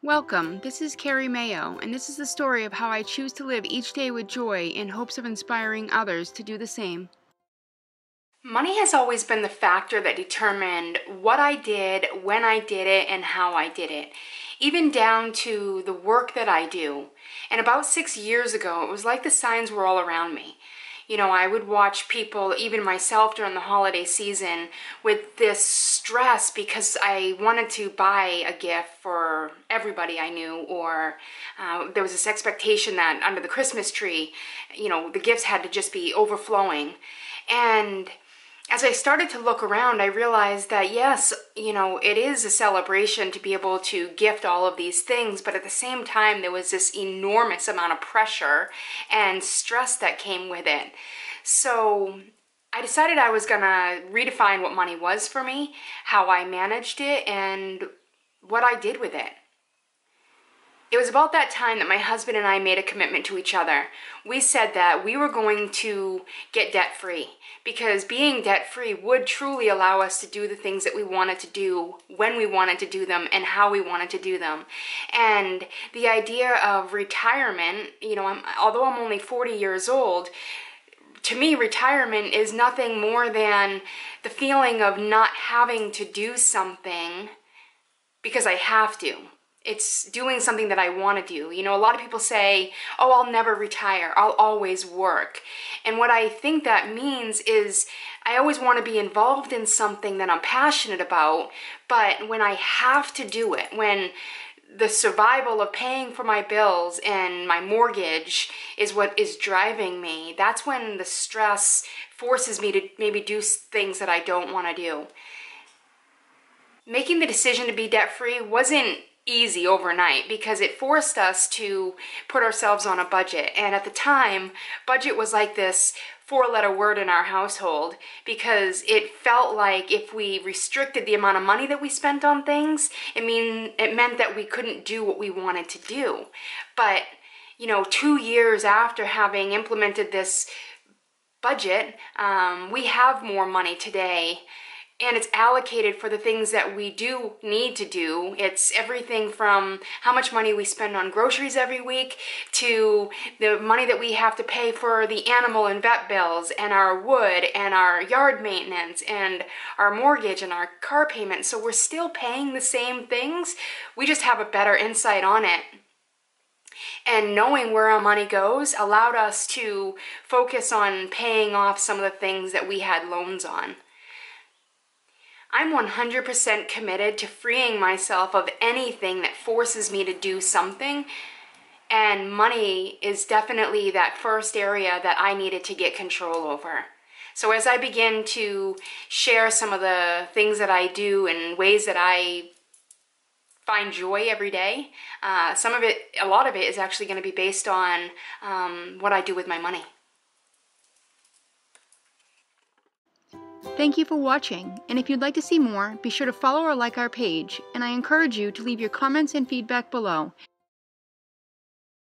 Welcome, this is Carrie Mayo, and this is the story of how I choose to live each day with joy in hopes of inspiring others to do the same. Money has always been the factor that determined what I did, when I did it, and how I did it, even down to the work that I do. And about 6 years ago, it was like the signs were all around me. I would watch people, even myself during the holiday season, with this stress because I wanted to buy a gift for everybody I knew, or there was this expectation that under the Christmas tree, the gifts had to just be overflowing. And as I started to look around, I realized that yes, it is a celebration to be able to gift all of these things, but at the same time, there was this enormous amount of pressure and stress that came with it. So I decided I was gonna redefine what money was for me, how I managed it, and what I did with it. It was about that time that my husband and I made a commitment to each other. We said that we were going to get debt-free because being debt-free would truly allow us to do the things that we wanted to do, when we wanted to do them, and how we wanted to do them. And the idea of retirement, although I'm only 40 years old, to me, retirement is nothing more than the feeling of not having to do something because I have to. It's doing something that I want to do. A lot of people say, oh, I'll never retire. I'll always work. And what I think that means is I always want to be involved in something that I'm passionate about, but when I have to do it, when the survival of paying for my bills and my mortgage is what is driving me, that's when the stress forces me to maybe do things that I don't want to do. Making the decision to be debt-free wasn't easy overnight because it forced us to put ourselves on a budget. And at the time, budget was like this 4-letter word in our household because it felt like if we restricted the amount of money that we spent on things, it meant that we couldn't do what we wanted to do. But 2 years after having implemented this budget, we have more money today. And it's allocated for the things that we do need to do. It's everything from how much money we spend on groceries every week to the money that we have to pay for the animal and vet bills and our wood and our yard maintenance and our mortgage and our car payment. So we're still paying the same things. We just have a better insight on it. And knowing where our money goes allowed us to focus on paying off some of the things that we had loans on. I'm 100% committed to freeing myself of anything that forces me to do something, and money is definitely that first area that I needed to get control over. So as I begin to share some of the things that I do and ways that I find joy every day, a lot of it is actually going to be based on what I do with my money. Thank you for watching, and if you'd like to see more, be sure to follow or like our page, and I encourage you to leave your comments and feedback below.